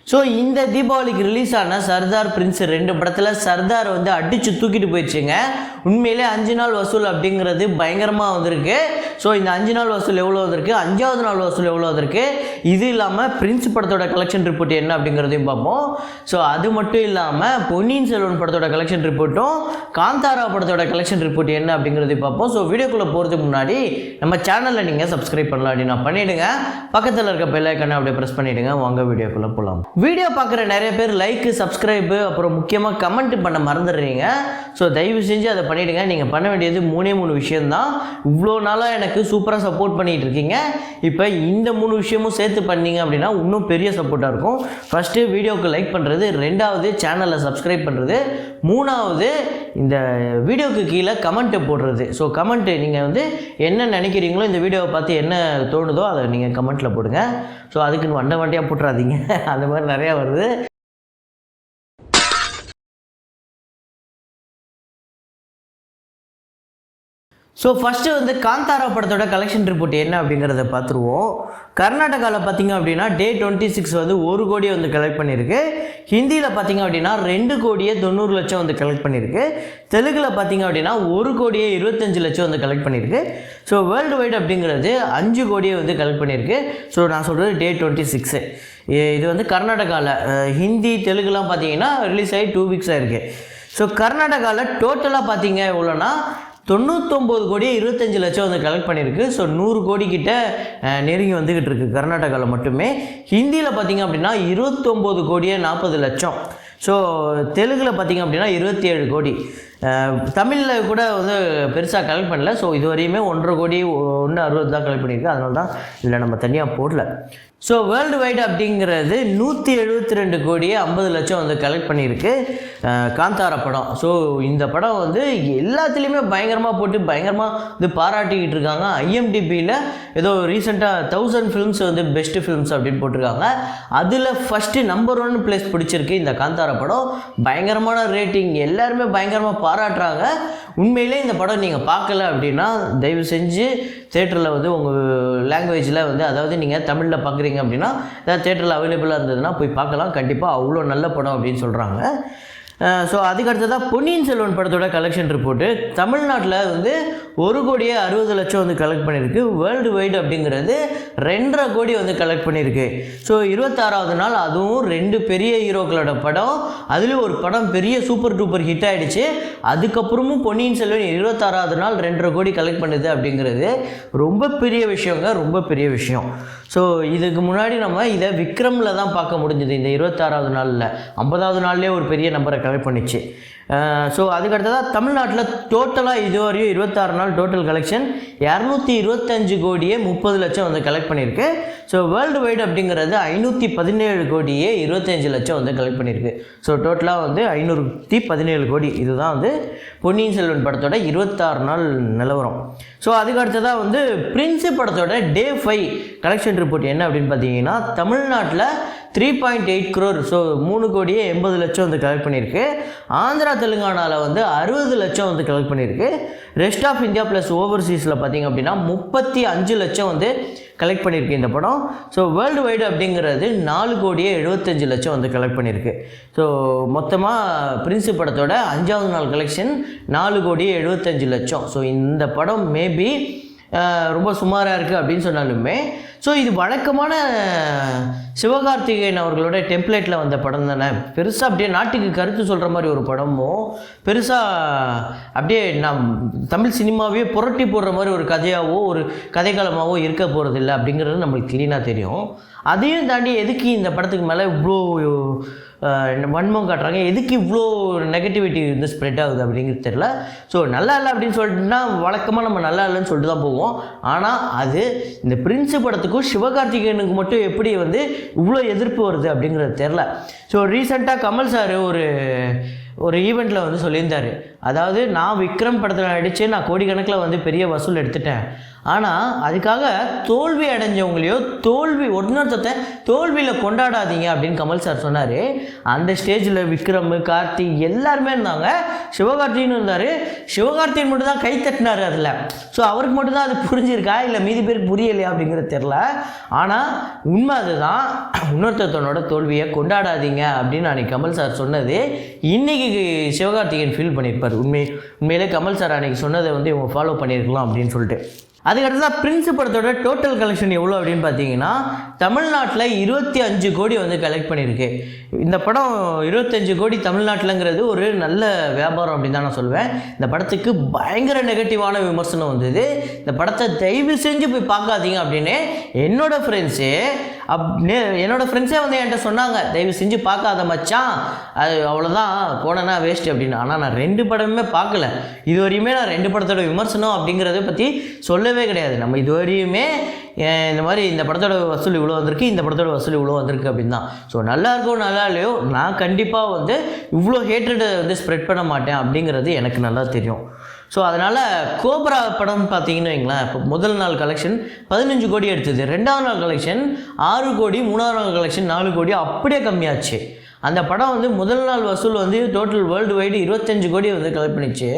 So இந்த தீபாவளிக்கு release ஆன சர்தார் பிரின்ஸ் 2 படத்தில் சர்தார் வந்து அடித்து தூக்கிட்டு போயிடுச்சுங்க. உண்மையிலே 5 நாள் வசூல் அப்படிங்கிறது பயங்கரமாக வந்திருக்கு. ஸோ இந்த 5 நாள் வசூல் எவ்வளோ வந்திருக்கு, 5வது நாள் வசூல் எவ்வளோ வந்திருக்கு, இது இல்லாமல் பிரின்ஸ் படத்தோட கலெக்ஷன் ரிப்போர்ட் என்ன அப்படிங்கிறதையும் பார்ப்போம். ஸோ அது மட்டும் இல்லாமல் பொன்னியின் செல்வன் படத்தோட கலெக்ஷன் ரிப்போர்ட்டும் காந்தாரா படத்தோட கலெக்ஷன் ரிப்போர்ட் என்ன அப்படிங்கிறதையும் பார்ப்போம். ஸோ வீடியோக்குள்ளே போகிறதுக்கு முன்னாடி நம்ம சேனலில் நீங்கள் சப்ஸ்கிரைப் பண்ணலாம் அப்படின்னா பண்ணிவிடுங்க. பக்கத்தில் இருக்க பெல் ஐக்கானை அப்படியே ப்ரெஸ் பண்ணிவிடுங்க. வாங்க வீடியோக்குள்ளே போகலாம். வீடியோ பார்க்குற நிறைய பேர் லைக்கு, சப்ஸ்கிரைபு, அப்புறம் முக்கியமாக கமெண்ட் பண்ண மறந்துடுறீங்க. ஸோ தயவு செஞ்சு அதை பண்ணிவிடுங்க. நீங்கள் பண்ண வேண்டியது 3 விஷயம்தான். இவ்வளோ நாளாக எனக்கு சூப்பராக சப்போர்ட் பண்ணிகிட்டு இருக்கீங்க. இப்போ இந்த 3 விஷயமும் சேர்த்து பண்ணீங்க அப்படின்னா இன்னும் பெரிய சப்போர்ட்டாக இருக்கும். ஃபஸ்ட்டு வீடியோவுக்கு லைக் பண்ணுறது, 2வது சேனலை சப்ஸ்கிரைப் பண்ணுறது, 3வது இந்த வீடியோவுக்கு கீழே கமெண்ட்டு போடுறது. ஸோ கமெண்ட்டு நீங்கள் வந்து என்ன நினைக்கிறீங்களோ, இந்த வீடியோவை பார்த்து என்ன தோணுதோ அதை நீங்கள் கமெண்ட்டில் போடுங்க. ஸோ அதுக்குன்னு வண்டியாக போட்டுறாதீங்க. அந்த மாதிரி நிறையா வருது. ஸோ ஃபஸ்ட்டு வந்து காந்தாரா படத்தோட கலெக்ஷன் ரிப்போர்ட் என்ன அப்படிங்கிறத பார்த்துருவோம். கர்நாடகாவில் பார்த்திங்க அப்படின்னா டே 26 வந்து 1 கோடியை வந்து கலெக்ட் பண்ணியிருக்கு. ஹிந்தியில் பார்த்திங்க அப்படின்னா 2,90,00,000 வந்து கலெக்ட் பண்ணியிருக்கு. தெலுங்கில் பார்த்திங்க அப்படின்னா 1,25,00,000 வந்து கலெக்ட் பண்ணியிருக்கு. ஸோ வேர்ல்டு வைடு அப்படிங்கிறது 5 கோடியை வந்து கலெக்ட் பண்ணியிருக்கு. ஸோ நான் சொல்கிறது டே 26. இது வந்து கர்நாடகாவில். ஹிந்தி தெலுங்குலாம் பார்த்திங்கன்னா ரிலீஸ் ஆகி 2 வீக்ஸ் ஆகிருக்கு. ஸோ கர்நாடகாவில் டோட்டலாக பார்த்திங்க எவ்வளோனா 99,25,00,000 வந்து கலெக்ட் பண்ணியிருக்கு. ஸோ 100 கோடி கிட்ட நெருங்கி வந்துக்கிட்டு இருக்குது கர்நாடகாவில் மட்டுமே. ஹிந்தியில் பார்த்திங்க அப்படின்னா 29,40,00,000. ஸோ தெலுங்கில் பார்த்திங்க அப்படின்னா 27 கோடி. தமிழில் கூட வந்து பெருசாக கலெக்ட் பண்ணல. ஸோ இது வரையுமே 1.5 கோடி 1.60 தான் கலெக்ட் பண்ணியிருக்கு. அதனால தான் இல்லை நம்ம தனியாக போடல. ஸோ வேர்ல்டு வைடு அப்படிங்கிறது 172,50,00,000 வந்து கலெக்ட் பண்ணியிருக்கு காந்தாரா படம். ஸோ இந்த படம் வந்து எல்லாத்துலேயுமே பயங்கரமாக போட்டு பயங்கரமாக வந்து பாராட்டிக்கிட்டு இருக்காங்க. IMDbயில் ஏதோ ரீசெண்டாக 1000 ஃபிலிம்ஸ் வந்து பெஸ்ட்டு ஃபிலிம்ஸ் அப்படின்னு போட்டிருக்காங்க. அதில் ஃபஸ்ட்டு நம்பர் 1 பிளேஸ் பிடிச்சிருக்கு இந்த காந்தாரா படம். பயங்கரமான ரேட்டிங், எல்லாருமே பயங்கரமாக பாராட்டுறாங்க. உண்மையிலே இந்த படம் நீங்கள் பார்க்கல அப்படின்னா தயவு செஞ்சு தேட்டரில் வந்து உங்கள் லாங்குவேஜில் வந்து, அதாவது நீங்கள் தமிழில் பார்க்குறீங்க அப்படின்னா ஏதாவது தேட்டரில் அவைலபிளாக இருந்ததுன்னா போய் பார்க்கலாம். கண்டிப்பாக அவ்வளோ நல்ல படம் அப்படின்னு சொல்கிறாங்க. ஸோ அதுக்கடுத்ததாக பொன்னியின் செல்வன் படத்தோட கலெக்ஷன் ரிப்போர்ட்டு தமிழ்நாட்டில் வந்து 1,60,00,000 வந்து கலெக்ட் பண்ணியிருக்கு. வேர்ல்டு வைடு அப்படிங்கிறது 2.5 கோடி வந்து கலெக்ட் பண்ணியிருக்கு. ஸோ 26வது நாள், அதுவும் 2 பெரிய ஹீரோக்களோட படம். அதுலேயும் ஒரு படம் பெரிய சூப்பர் டூப்பர் ஹிட் ஆகிடுச்சு. அதுக்கப்புறமும் பொன்னியின் செல்வன் 26வது நாள் 2.5 கோடி கலெக்ட் பண்ணுது அப்படிங்கிறது ரொம்ப பெரிய விஷயங்க, ரொம்ப பெரிய விஷயம். ஸோ இதுக்கு முன்னாடி நம்ம இதை விக்ரமில் தான் பார்க்க முடிஞ்சது. இந்த 26வது நாளில் 50வது நாள்லேயே ஒரு பெரிய நம்பரை கலெக்ட் பண்ணிச்சு. ஸோ அதுக்கடுத்ததாக தமிழ்நாட்டில் டோட்டலாக இதுவரையும் 26 நாள் டோட்டல் கலெக்ஷன் 225,30,00,000 வந்து கலெக்ட் பண்ணியிருக்கு. ஸோ வேர்ல்டு வைடு அப்படிங்கிறது 517,25,00,000 வந்து கலெக்ட் பண்ணியிருக்கு. ஸோ டோட்டலாக வந்து 517 கோடி. இதுதான் வந்து பொன்னியின் செல்வன் படத்தோட 26 நாள் நிலவரம். ஸோ அதுக்கடுத்ததாக வந்து பிரின்ஸ் படத்தோட டே 5 கலெக்ஷன் ரிப்போர்ட் என்ன அப்படின்னு பார்த்தீங்கன்னா தமிழ்நாட்டில் 3.8 crore. ஸோ 3,80,00,000 வந்து கலெக்ட் பண்ணியிருக்கு. ஆந்திரா தெலுங்கானாவில் வந்து 60,00,000 வந்து கலெக்ட் பண்ணியிருக்கு. ரெஸ்ட் ஆஃப் இந்தியா ப்ளஸ் ஓவர்சீஸில் பார்த்திங்க அப்படின்னா 35,00,000 வந்து கலெக்ட் பண்ணியிருக்கு இந்த படம். ஸோ வேர்ல்டு வைடு அப்படிங்கிறது 4,75,00,000 வந்து கலெக்ட் பண்ணியிருக்கு. ஸோ மொத்தமாக பிரின்ஸ் படத்தோட 5வது நாள் கலெக்ஷன் 4,75,00,000. ஸோ இந்த படம் மேபி ரொம்ப சுமாராக இருக்குது அப்படின்னு சொன்னாலுமே, ஸோ இது வழக்கமான சிவகார்த்திகேயன் அவர்களோட டெம்ப்ளேட்டில் வந்த படம் தானே. பெருசாக அப்படியே நாட்டுக்கு கருத்து சொல்கிற மாதிரி ஒரு படமும், பெருசாக அப்படியே நம் தமிழ் சினிமாவே புரட்டி போடுற மாதிரி ஒரு கதையாவோ ஒரு கதைக்காலமாகவோ இருக்க போகிறதில்ல அப்படிங்கிறது நம்மளுக்கு க்ளீனாக தெரியும். அதையும் தாண்டி எதுக்கு இந்த படத்துக்கு மேலே இவ்வளோ வன்மம் காட்டுறாங்க, எதுக்கு இவ்வளோ நெகட்டிவிட்டி வந்து ஸ்ப்ரெட் ஆகுது அப்படிங்கிறது தெரியல. ஸோ நல்லா இல்லை அப்படின்னு சொல்லிட்டுனா வழக்கமாக நம்ம நல்லா இல்லைன்னு சொல்லிட்டு தான் போவோம். ஆனால் அது இந்த பிரின்ஸ் படத்துக்கும் சிவகார்த்திகேயனுக்கு மட்டும் எப்படி வந்து இவ்வளோ எதிர்ப்பு வருது அப்படிங்கிறது தெரில. ஸோ ரீசெண்டாக கமல் சார் ஒரு ஈவெண்ட்டில் வந்து சொல்லியிருந்தார். அதாவது நான் விக்ரம் படத்தில் நடித்து நான் கோடிக்கணக்கில் வந்து பெரிய வசூல் எடுத்துட்டேன். ஆனால் அதுக்காக தோல்வி அடைஞ்சவங்களையோ இன்னொருத்தத்தை தோல்வியில் கொண்டாடாதீங்க அப்படின்னு கமல் சார் சொன்னார். அந்த ஸ்டேஜில் விக்ரம், கார்த்தி எல்லாருமே இருந்தாங்க. சிவகார்த்தின்னு இருந்தார். சிவகார்த்தியின் மட்டும் தான் கை தட்டினார் அதில். ஸோ அவருக்கு மட்டும்தான் அது புரிஞ்சிருக்கா இல்லை மீதி பேருக்கு புரியலையா அப்படிங்கிறது தெரில. ஆனால் உண்மை அதுதான், இன்னொருத்தனோட தோல்வியை கொண்டாடாதீங்க அப்படின்னு அன்றைக்கி கமல் சார் சொன்னது இன்றைக்கி சிவகார்த்திகேயன் ஃபீல் பண்ணியிருப்பார். உண்மையிலே கமல் சார் அன்றைக்கி சொன்னதை வந்து இவங்க ஃபாலோ பண்ணியிருக்கலாம் அப்படின்னு சொல்லிட்டு. அதுக்கடுத்து பிரின்ஸ் படத்தோட டோட்டல் கலெக்ஷன் எவ்வளோ அப்படின்னு பார்த்தீங்கன்னா தமிழ்நாட்டில் 25 கோடி வந்து கலெக்ட் பண்ணியிருக்கு. இந்த படம் 25 கோடி தமிழ்நாட்டில்ங்கிறது ஒரு நல்ல வியாபாரம் அப்படின்னு தான் நான் சொல்லுவேன். இந்த படத்துக்கு பயங்கர நெகட்டிவான விமர்சனம் வந்தது. இந்த படத்தை தயவு செஞ்சு போய் பார்க்காதீங்க அப்படின்னு என்னோடய ஃப்ரெண்ட்ஸே வந்து என்கிட்ட சொன்னாங்க, தயவு செஞ்சு பார்க்காத மச்சான், அது அவ்வளோதான், போனேன்னா வேஸ்ட் அப்படின்னு. ஆனால் நான் 2 படமுமே பார்க்கல. இதுவரையுமே நான் 2 படத்தோட விமர்சனம் அப்படிங்கிறத பற்றி சொல்லவே கிடையாது. நம்ம இதுவரையுமே இந்த மாதிரி இந்த படத்தோட வசூல் இவ்வளோ வந்திருக்கு, இந்த படத்தோட வசூல் இவ்வளோ வந்திருக்கு அப்படின்னு தான். ஸோ நல்லா இருக்கோ நல்லா இல்லையோ நான் கண்டிப்பாக வந்து இவ்வளோ ஹேட்ரடை வந்து ஸ்ப்ரெட் பண்ண மாட்டேன் அப்படிங்கிறது எனக்கு நல்லா தெரியும். ஸோ அதனால் கோப்ரா படம் பார்த்தீங்கன்னு வைங்களேன், இப்போ முதல் நாள் கலெக்ஷன் 15 கோடி எடுத்தது, 2ஆவது நாள் கலெக்ஷன் 6 கோடி, 3ஆவது நாள் கலெக்ஷன் 4 கோடி, அப்படியே கம்மியாச்சு. அந்த படம் வந்து முதல் நாள் வசூல் வந்து டோட்டல் வேர்ல்டு வைடு 25 கோடி வந்து கலெக்ட் பண்ணிச்சு.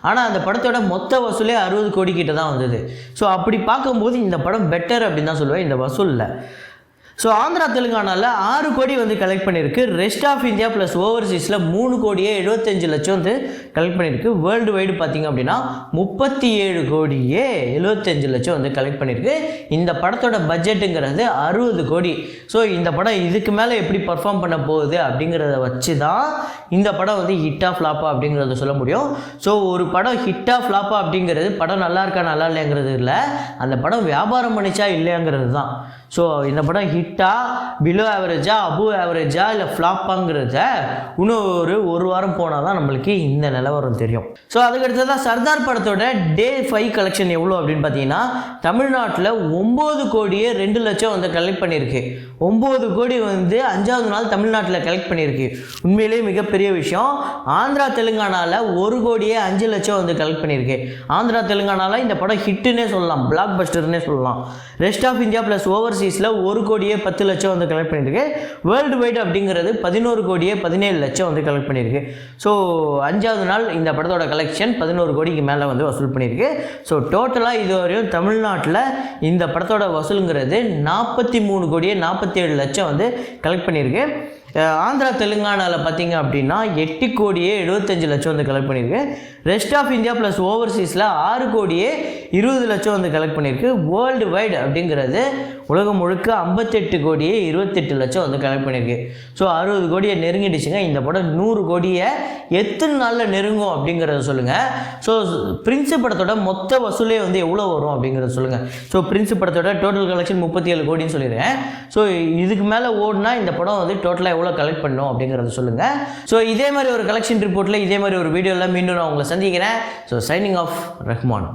ஆனால் அந்த படத்தோட மொத்த வசூலே 60 கோடி கிட்ட தான் வந்தது. ஸோ அப்படி பார்க்கும்போது இந்த படம் பெட்டர் அப்படின்னு தான் சொல்லுவேன் இந்த வசூலில். ஸோ ஆந்திரா தெலுங்கானாவில் 6 கோடி வந்து கலெக்ட் பண்ணியிருக்கு. ரெஸ்ட் ஆஃப் இந்தியா ப்ளஸ் ஓவர்சீஸில் 3 கோடியே 75 லட்சம் வந்து கலெக்ட் பண்ணியிருக்கு. வேர்ல்டு வைடு பார்த்திங்க அப்படின்னா 37 கோடியே 75 லட்சம் வந்து கலெக்ட் பண்ணியிருக்கு. இந்த படத்தோட பட்ஜெட்டுங்கிறது 60 கோடி. ஸோ இந்த படம் இதுக்கு மேலே எப்படி பர்ஃபார்ம் பண்ண போகுது அப்படிங்கிறத வச்சு தான் இந்த படம் வந்து ஹிட்டா ஃப்ளாப்பா அப்படிங்கிறத சொல்ல முடியும். ஸோ ஒரு படம் ஹிட்டா ஃப்ளாப்பா அப்படிங்கிறது படம் நல்லா இருக்கா நல்லா இல்லைங்கிறது இல்லை, அந்த படம் வியாபாரம் பண்ணிச்சா இல்லையாங்கிறது தான். ஸோ இந்த படம் ஹிட்டா, பிலோ ஆவரேஜா, அபோவ் ஆவரேஜா, இல்லை ஃப்ளாப்பாங்கிறத இன்னும் ஒரு வாரம் போனால் தான் நம்மளுக்கு இந்த நிலவரம் தெரியும். ஸோ அதுக்கடுத்ததான் சர்தார் படத்தோட டே 5 கலெக்ஷன் எவ்வளோ அப்படின்னு பார்த்தீங்கன்னா தமிழ்நாட்டில் 9 கோடியே 2 லட்சம் வந்து கலெக்ட் பண்ணியிருக்கு. 9 கோடி வந்து 5ஆவது நாள் தமிழ்நாட்டில் கலெக்ட் பண்ணியிருக்கு. உண்மையிலேயே மிகப்பெரிய விஷயம். ஆந்திரா தெலுங்கானாவில் 1 கோடியே 5 லட்சம் வந்து கலெக்ட் பண்ணியிருக்கு. ஆந்திரா தெலுங்கானாவில் இந்த படம் ஹிட்டுன்னே சொல்லலாம், பிளாக் பஸ்டர்னே சொல்லலாம். ரெஸ்ட் ஆஃப் இந்தியா ப்ளஸ் ஓவர்சீஸில் 1 கோடியே 10 லட்சம் வந்து கலெக்ட் பண்ணியிருக்கு. வேர்ல்டு வைடு அப்படிங்கிறது 11 கோடியே 17 லட்சம் வந்து கலெக்ட் பண்ணியிருக்கு. ஸோ 5ஆவது நாள் இந்த படத்தோட கலெக்ஷன் 11 கோடிக்கு மேலே வந்து வசூல் பண்ணியிருக்கு. ஸோ டோட்டலாக இதுவரையும் தமிழ்நாட்டில் இந்த படத்தோட வசூலுங்கிறது 43 கோடியே 47 லட்சம் வந்து கலெக்ட் பண்ணியிருக்கு. ஆந்திரா தெலுங்கானாவில் பார்த்தீங்க அப்படின்னா 8 கோடியே 75 லட்சம் வந்து கலெக்ட் பண்ணியிருக்கு. ரெஸ்ட் ஆஃப் இந்தியா ப்ளஸ் ஓவர்சீஸில் 6 கோடியே 20 லட்சம் வந்து கலெக்ட் பண்ணியிருக்கு. வேர்ல்டு வைடு அப்படிங்கிறது உலகம் முழுக்க 58 கோடியே 28 லட்சம் வந்து கலெக்ட் பண்ணியிருக்கு. ஸோ 60 கோடியை நெருங்கிடுச்சுங்க. இந்த படம் 100 கோடியை எத்தனை நாளில் நெருங்கும் அப்படிங்கிறத சொல்லுங்கள். ஸோ பிரின்ஸ் படத்தோட மொத்த வசூலே வந்து எவ்வளோ வரும் அப்படிங்கிறத சொல்லுங்கள். ஸோ பிரின்ஸ் படத்தோட டோட்டல் கலெக்ஷன் 37 கோடின்னு சொல்லிடுறேன். ஸோ இதுக்கு மேலே ஓடினா இந்த படம் வந்து டோட்டலாக எவ்வளோ கலெக்ட் பண்ணும் அப்படிங்கிறத சொல்லுங்கள். ஸோ இதே மாதிரி ஒரு கலெக்ஷன் ரிப்போர்ட்டில் இதே மாதிரி ஒரு வீடியோவில் மீண்டும் நான் உங்களை சந்திக்கிறேன். So signing off Rahman.